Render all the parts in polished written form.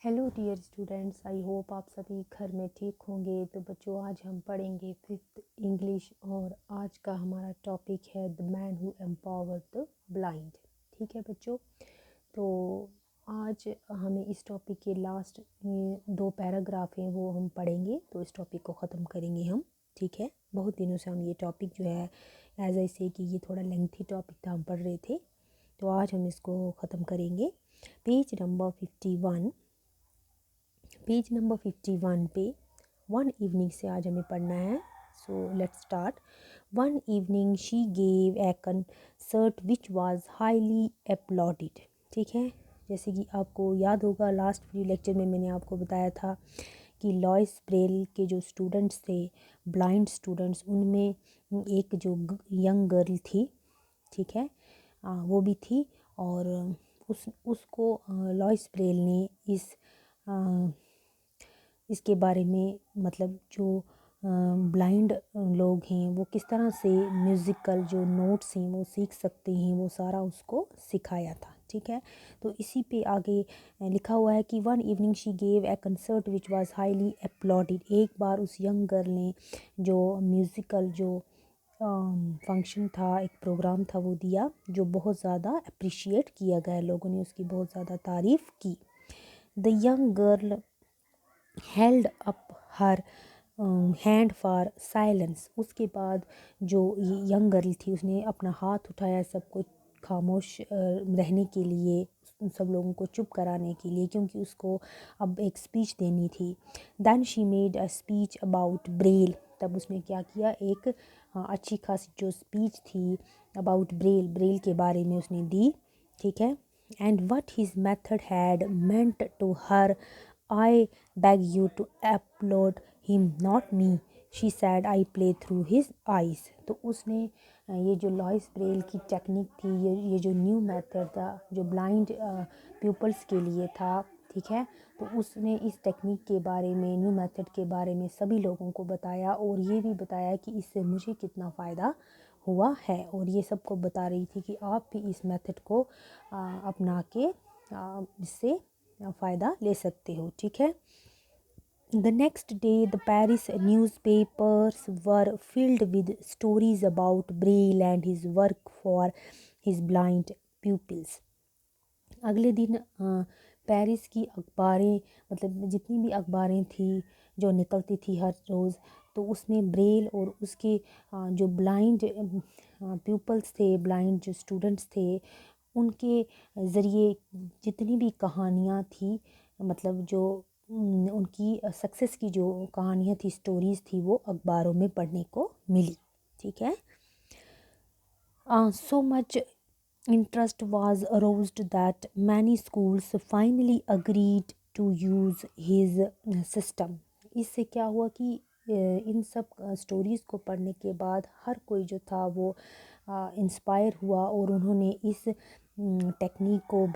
Hello dear students, I hope आप सभी घर में ठीक होंगे। तो बच्चों, आज हम पढ़ेंगे फिफ्थ इंग्लिश और आज का हमारा टॉपिक है the man who empowered the blind. ठीक है बच्चों, तो आज हमें इस टॉपिक के लास्ट दो पैराग्राफ हैं वो हम पढ़ेंगे, तो इस टॉपिक को ख़त्म करेंगे हम। ठीक है, बहुत दिनों से हम ये टॉपिक जो है एज आई से कि ये थोड़ा लेंथी टॉपिक था, हम पढ़ रहे थे, तो आज हम इसको ख़त्म करेंगे। पेज नंबर 51, पेज नंबर 51 पे वन इवनिंग से आज हमें पढ़ना है। So let's start. One evening she gave a concert which was highly uploaded. ठीक है, जैसे कि आपको याद होगा लास्ट वीडियो लेक्चर में मैंने आपको बताया था कि लॉइस ब्रेल के जो स्टूडेंट्स थे, ब्लाइंड स्टूडेंट्स, उनमें एक जो यंग गर्ल थी, ठीक है, वो भी थी, और उसको लॉइस ब्रेल ने इसके बारे में, मतलब जो ब्लाइंड लोग हैं वो किस तरह से म्यूज़िकल जो नोट्स हैं वो सीख सकते हैं, वो सारा उसको सिखाया था। ठीक है, तो इसी पे आगे लिखा हुआ है कि one evening she gave a concert which was highly uploaded. एक बार उस यंग गर्ल ने जो म्यूज़िकल जो फंक्शन था, एक प्रोग्राम था, वो दिया जो बहुत ज़्यादा अप्रिशिएट किया गया, लोगों ने उसकी बहुत ज़्यादा तारीफ़ की। The young girl held up her hand for silence. उसके बाद जो यंग गर्ल थी उसने अपना हाथ उठाया सबको खामोश रहने के लिए, सब लोगों को चुप कराने के लिए, क्योंकि उसको अब एक स्पीच देनी थी। Then she made a speech about Braille. तब उसने क्या किया, एक अच्छी खासी जो स्पीच थी अबाउट ब्रेल, ब्रेल के बारे में उसने दी। ठीक है, and what his method had meant to her, I beg you to applaud him, not me, she said, I play through his eyes। तो उसने ये जो लॉइस ब्रेल की टेक्निक थी, ये जो न्यू मेथड था जो ब्लाइंड पीपल्स के लिए था, ठीक है, तो उसने इस टेक्निक के बारे में, न्यू मेथड के बारे में सभी लोगों को बताया, और ये भी बताया कि इससे मुझे कितना फ़ायदा हुआ है, और ये सबको बता रही थी कि आप भी इस मेथड को अपना के इससे फ़ायदा ले सकते हो। ठीक है, the next day, the Paris newspapers were filled with stories about Braille and his work for his blind pupils। अगले दिन पेरिस की अखबारें, मतलब जितनी भी अखबारें थी जो निकलती थी हर रोज़, तो उसमें ब्रेल और उसके जो ब्लाइंड पीपल्स थे, ब्लाइंड जो स्टूडेंट्स थे, उनके ज़रिए जितनी भी कहानियाँ थी, मतलब जो उनकी सक्सेस की जो कहानियाँ थी, स्टोरीज़ थी, वो अखबारों में पढ़ने को मिली। ठीक है, so much interest was aroused that many schools finally agreed to use his system। इससे क्या हुआ कि इन सब स्टोरीज़ को पढ़ने के बाद हर कोई जो था वो इंस्पायर हुआ, और उन्होंने इस टेक्निक को,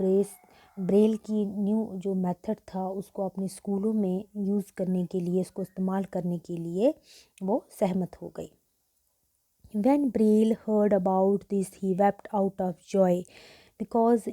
ब्रेल की न्यू जो मेथड था उसको अपने स्कूलों में यूज़ करने के लिए, इसको इस्तेमाल करने के लिए वो सहमत हो गई। When Braille heard about this, he wept out of joy because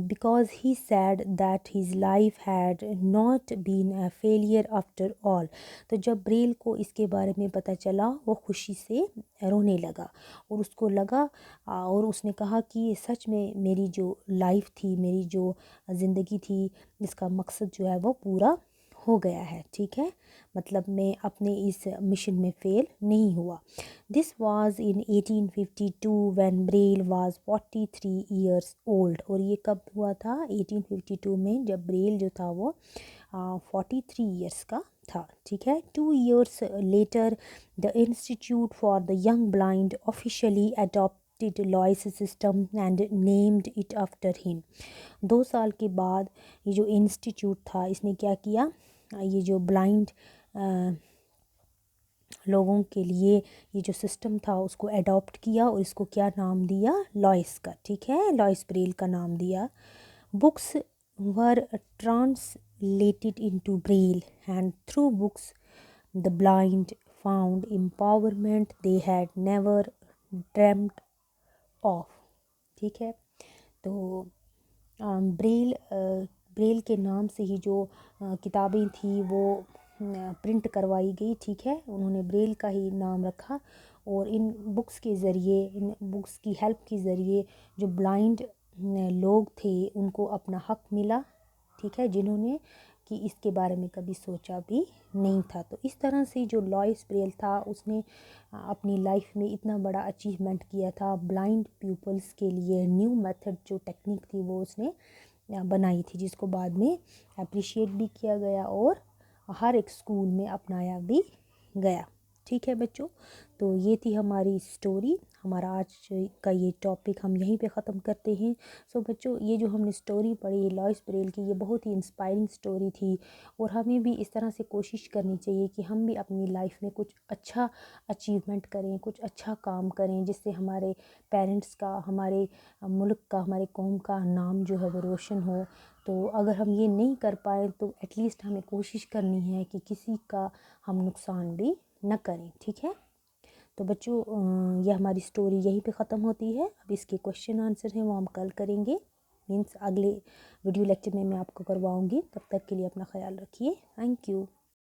because he said that his life had not been a failure after all। तो जब ब्रेल को इसके बारे में पता चला, वो खुशी से रोने लगा, और उसको लगा, और उसने कहा कि सच में मेरी जो लाइफ थी, मेरी जो ज़िंदगी थी, इसका मकसद जो है वो पूरा हो गया है। ठीक है, मतलब मैं अपने इस मिशन में फेल नहीं हुआ। This was in 1852 when Braille was 43 years old. और ये कब हुआ था? 1852 में, जब ब्रेल जो था वो 43 ईयर्स का था। ठीक है, 2 years later the institute for the young blind officially adopted Louis system and named it after him. 2 साल के बाद ये जो इंस्टीट्यूट था, इसने क्या किया, ये जो ब्लाइंड लोगों के लिए ये जो सिस्टम था उसको अडॉप्ट किया, और इसको क्या नाम दिया? लॉइस का। ठीक है, लॉइस ब्रेल का नाम दिया। Books were translated into Braille and through books the blind found empowerment they had never dreamed of. ठीक है, तो ब्रेल ब्रेल के नाम से ही जो किताबें थी वो प्रिंट करवाई गई, ठीक है। उन्होंने ब्रेल का ही नाम रखा और इन बुक्स के ज़रिए, इन बुक्स की हेल्प के ज़रिए जो ब्लाइंड लोग थे उनको अपना हक मिला, ठीक है, जिन्होंने कि इसके बारे में कभी सोचा भी नहीं था। तो इस तरह से जो लॉइस ब्रेल था उसने अपनी लाइफ में इतना बड़ा अचीवमेंट किया था। ब्लाइंड पीपल्स के लिए न्यू मेथड जो टेक्निक थी वो उसने बनाई थी, जिसको बाद में अप्रिशिएट भी किया गया और हर एक स्कूल में अपनाया भी गया, ठीक है बच्चों। तो ये थी हमारी स्टोरी, हमारा आज का ये टॉपिक हम यहीं पे ख़त्म करते हैं। सो बच्चों, ये जो हमने स्टोरी पढ़ी लॉइस ब्रेल की, ये बहुत ही इंस्पायरिंग स्टोरी थी और हमें भी इस तरह से कोशिश करनी चाहिए कि हम भी अपनी लाइफ में कुछ अच्छा अचीवमेंट करें, कुछ अच्छा काम करें, जिससे हमारे पेरेंट्स का, हमारे मुल्क का, हमारे कौम का नाम जो है वो रोशन हो। तो अगर हम ये नहीं कर पाए तो एटलीस्ट हमें कोशिश करनी है कि किसी का हम नुकसान भी न करें, ठीक है। तो बच्चों, ये हमारी स्टोरी यहीं पे ख़त्म होती है। अब इसके क्वेश्चन आंसर हैं वो हम कल करेंगे, मीन्स अगले वीडियो लेक्चर में मैं आपको करवाऊँगी। तब तक के लिए अपना ख्याल रखिए। Thank you.